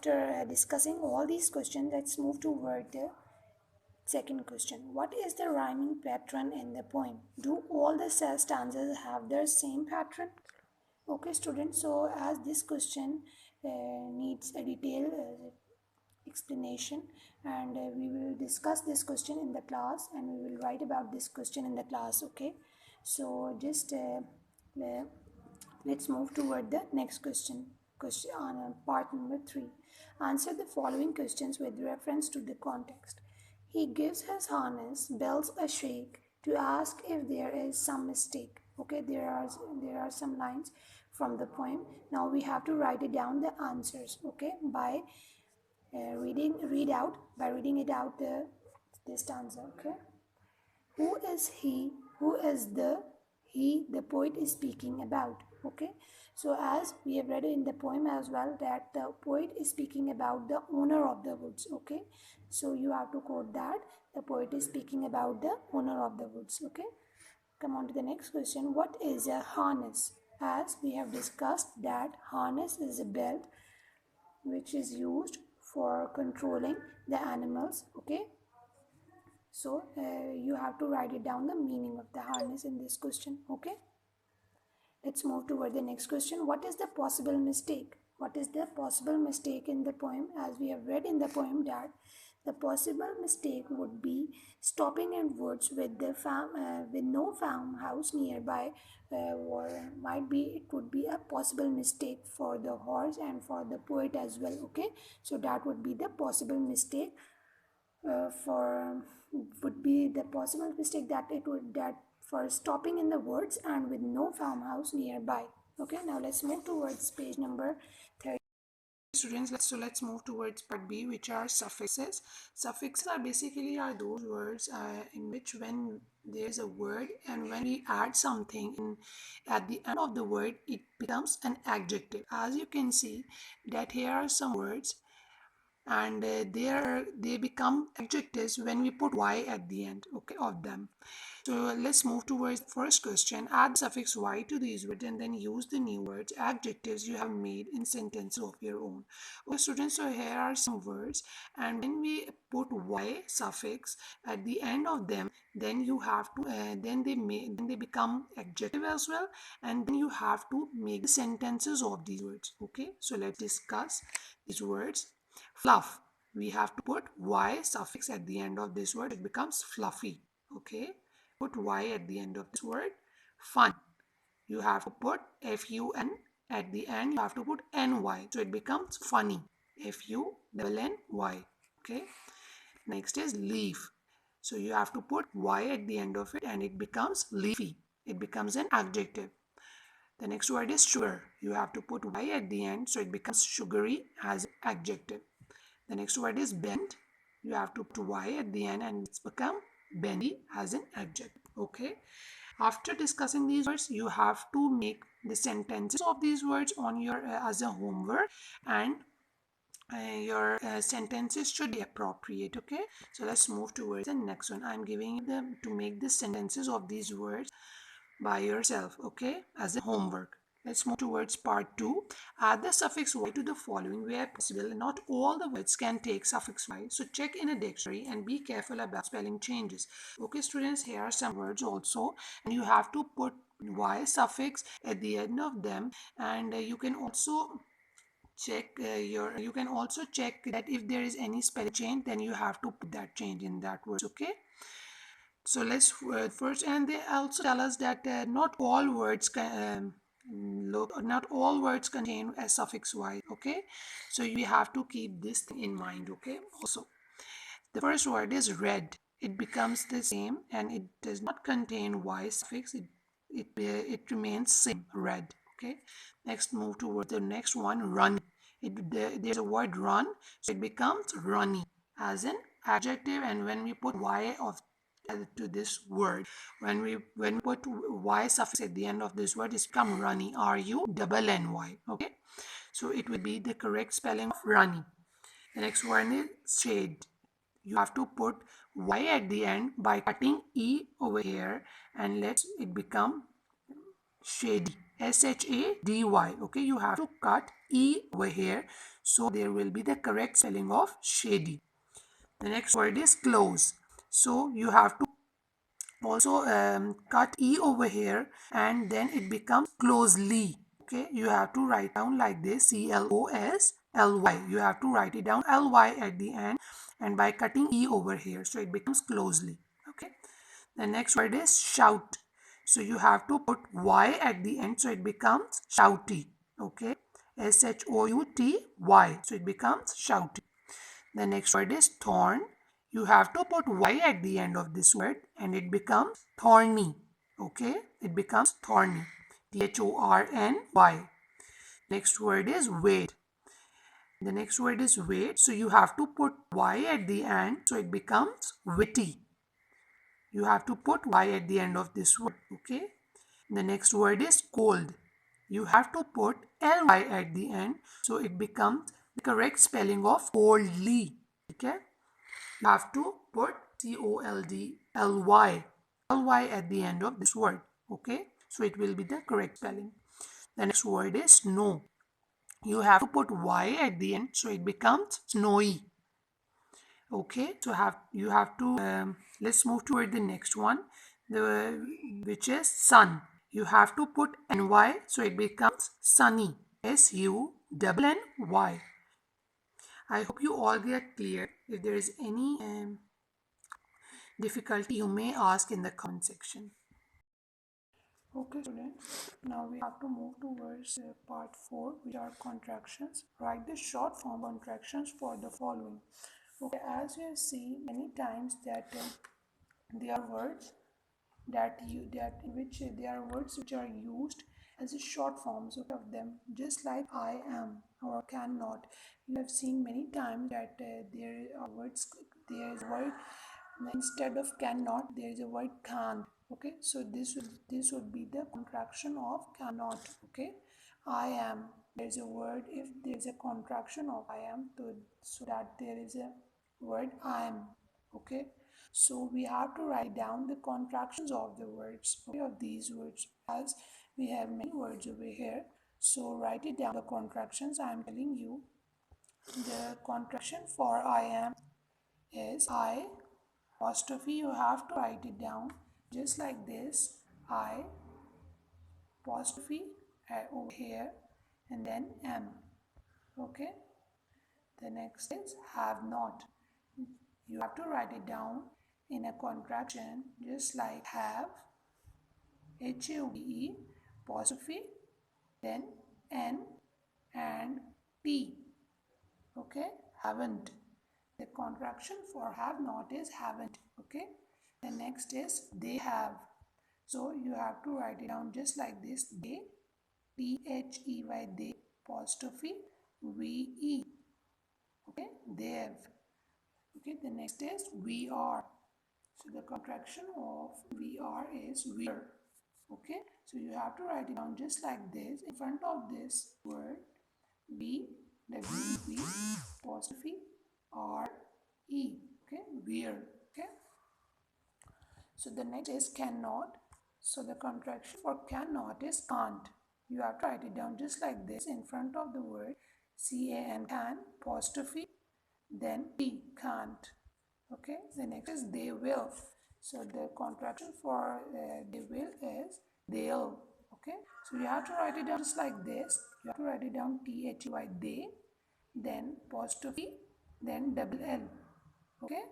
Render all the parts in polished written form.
after discussing all these questions, let's move toward the second question. What is the rhyming pattern in the poem? Do all the stanzas have the same pattern? Okay, students, so as this question needs a detailed explanation, and we will discuss this question in the class, and we will write about this question in the class. Okay, so just let's move toward the next question on part number 3. Answer the following questions with reference to the context. He gives his harness bells a shake to ask if there is some mistake. Okay, there are some lines from the poem. Now we have to write it down the answers. Okay, by reading it out the stanza. Okay, who is he? Who is the he the poet is speaking about? Okay, so as we have read in the poem as well, that the poet is speaking about the owner of the woods. Okay, so you have to quote that the poet is speaking about the owner of the woods. Okay, come on to the next question. What is a harness? As we have discussed, that harness is a belt which is used for controlling the animals. Okay, so you have to write it down the meaning of the harness in this question. Okay, let's move toward the next question. What is the possible mistake? What is the possible mistake in the poem? As we have read in the poem, that the possible mistake would be stopping in woods with the with no farmhouse nearby, or might be it would be a possible mistake for the horse and for the poet as well. Okay, so that would be the possible mistake for would be the possible mistake that it would that for stopping in the woods and with no farmhouse nearby. Okay, now let's move towards page number 30. Students, let's move towards part B, which are suffixes. Suffixes are basically those words in which, when there's a word and when we add something in at the end of the word, it becomes an adjective. As you can see that here are some words, and they become adjectives when we put y at the end, okay, of them. So let's move towards the first question. Add the suffix y to these words and then use the new words, adjectives you have made in sentences of your own. Okay, students, so here are some words, and when we put y suffix at the end of them, then you have to then they become adjective as well, and then you have to make the sentences of these words. Okay, so let's discuss these words. Fluff, we have to put y suffix at the end of this word, it becomes fluffy. Okay, put y at the end of this word. Fun, you have to put fun at the end, you have to put ny, so it becomes funny, fun-ny. Okay, next is leaf, so you have to put y at the end of it and it becomes leafy, it becomes an adjective. The next word is sugar, you have to put y at the end, so it becomes sugary as an adjective. The next word is bend, you have to put y at the end and it's become bendy as an adjective. Okay, after discussing these words, you have to make the sentences of these words on your as a homework, and your sentences should be appropriate. Okay, so let's move towards the next one. I'm giving you them to make the sentences of these words by yourself, okay, as a homework. Let's move towards part 2. Add the suffix y to the following where possible. Not all the words can take suffix y, so check in a dictionary and be careful about spelling changes. Okay, students, here are some words also, and you have to put y suffix at the end of them, and you can also check that if there is any spelling change, then you have to put that change in that word. Okay, so let's first, and they also tell us that not all words not all words contain a suffix y. Okay, so you have to keep this thing in mind. Okay, also the first word is red, it becomes the same and it does not contain y suffix, it remains same, red. Okay, next move towards the next one, run. There's a word run, so it becomes runny as an adjective, and when we put y of to this word, when we put y suffix at the end of this word, it's become runny, R-U-N-N-Y. Okay, so it will be the correct spelling of runny. The next one is shade, you have to put y at the end by cutting e over here and let it become shady. S-H-A-D-Y. Okay, you have to cut E over here, so there will be the correct spelling of shady. The next word is close. So you have to also cut E over here, and then it becomes closely. Okay, you have to write down like this, C-L-O-S-L-Y. You have to write it down L-Y at the end, and by cutting E over here, so it becomes closely. Okay, the next word is shout. So you have to put Y at the end, so it becomes shouty. Okay, S-H-O-U-T-Y. So it becomes shouty. The next word is thorn. You have to put Y at the end of this word and it becomes thorny. Okay, it becomes thorny. Thorny. Next word is weight. The next word is weight. So you have to put Y at the end, so it becomes witty. You have to put Y at the end of this word. Okay. The next word is cold. You have to put ly at the end, so it becomes the correct spelling of coldly. Okay. You have to put ly at the end of this word. Okay. So it will be the correct spelling. The next word is snow. You have to put y at the end, so it becomes snowy. Okay, so you have to let's move toward the next one, which is sun. You have to put ny, so it becomes sunny. SUNNY. I hope you all get clear. If there is any difficulty, you may ask in the comment section. Okay, students. Now we have to move towards part 4, which are contractions. Write the short form contractions for the following. Okay, as you see many times that there are words that in which there are words which are used as a short forms of them, just like I am or cannot. You have seen many times that there are words. There is a word instead of cannot. There is a word can't. Okay, so this would be the contraction of cannot. Okay, I am. There is a word. If there is a contraction of I am, so that there is a word I am. Okay, so we have to write down the contractions of the words, okay, of these words, as we have many words over here. So write it down, the contractions I am telling you. The contraction for I am is I apostrophe. You have to write it down just like this, I apostrophe over here, and then am. Okay, the next is have not. You have to write it down in a contraction just like have, HAVE, apostrophe, then N and T. Okay, haven't. The contraction for have not is haven't. Okay, the next is they have. So you have to write it down just like this, they, THEY, they, apostrophe, VE. Okay, they have. Okay, the next is we are. So the contraction of we are is we're. Okay, so you have to write it down just like this. In front of this word, B, W, apostrophe, R, E. Okay, we're. Okay, so the next is cannot. So the contraction for cannot is can't. You have to write it down just like this. In front of the word, CAN, can, apostrophe, then T, can't. Okay, the next is they will. So the contraction for they will is they'll. Okay, so you have to write it down just like this. You have to write it down THY, they, then apostrophe, then double L. Okay,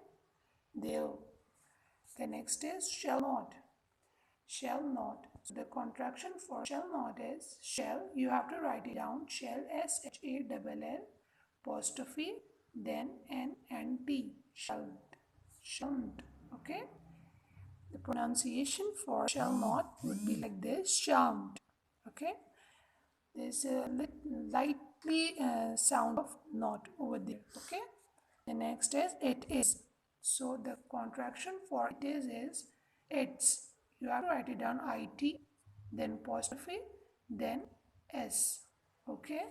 they'll. The next is shall not. Shall not. So the contraction for shall not is shall. You have to write it down. Shall, SHALL, apostrophe, then N and T. Shan't. Shan't. Okay. The pronunciation for shall not would be like this, shan't. Okay. There's a lightly sound of not over there. Okay. The next is it is. So the contraction for it is it's. You have to write it down, IT, then apostrophe, then S. Okay.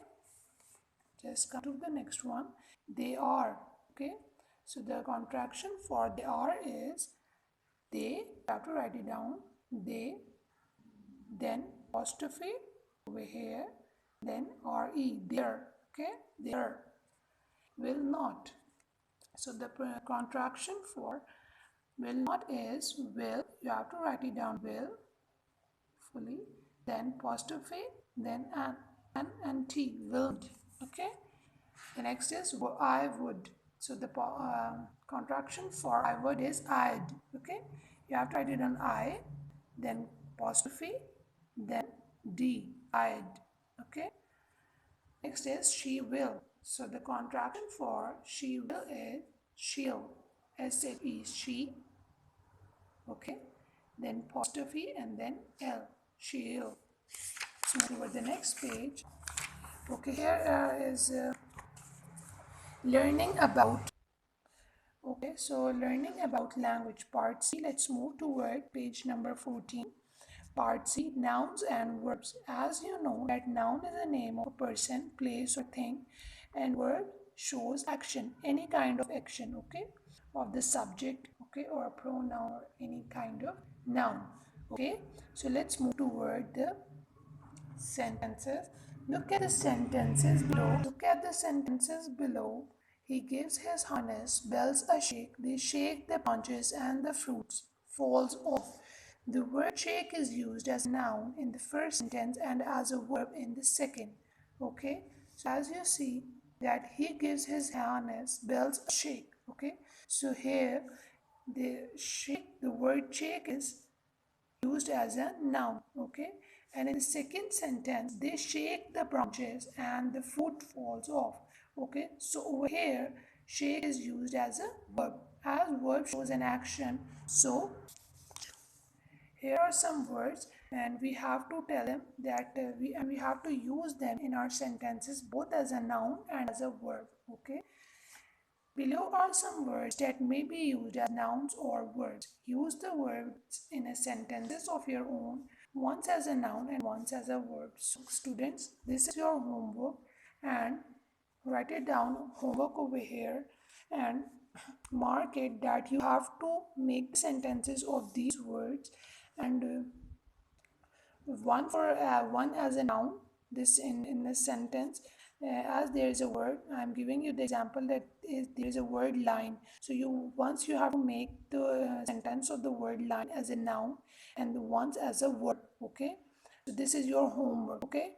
Just come to the next one. They are. Okay. So the contraction for they are is they. You have to write it down. They, then apostrophe, over here, then re, there, okay, there, will not. So the contraction for will not is will, you have to write it down, will, fully, then apostrophe, then an and t, will, okay. The next is I would. So the contraction for I would is I'd, okay. You have to write it on I, then apostrophe, then d, I'd, okay. Next is she will. So the contraction for she will is she'll, S-H-E, she, okay. Then apostrophe and then L, she'll. Let's move over the next page. Okay, here is learning about. Okay, so learning about language, part C. Let's move toward page number 14. Part C, nouns and verbs. As you know that noun is the name of a person, place or thing, and verb shows action, any kind of action, okay, of the subject, okay, or a pronoun or any kind of noun, okay. So let's move toward the sentences. Look at the sentences below. Look at the sentences below. He gives his harness bells a shake. They shake the branches and the fruits falls off. The word shake is used as a noun in the first sentence and as a verb in the second. Okay, so as you see that he gives his harness bells a shake. Okay, so here the word shake is used as a noun, okay. And in the second sentence they shake the branches and the fruit falls off, okay. So over here shake is used as a verb, as verb shows an action. So here are some words and we have to tell them that we have to use them in our sentences both as a noun and as a verb, okay. Below are some words that may be used as nouns or verbs. Use the words in a sentences of your own, once as a noun and once as a verb. So students, this is your homework and write it down, homework over here, and mark it that you have to make sentences of these words and one as a noun, this in a sentence, as there is a word. I'm giving you the example that there is a word line, so once you have to make the sentence of the word line as a noun and once as a verb, okay. So this is your homework, okay.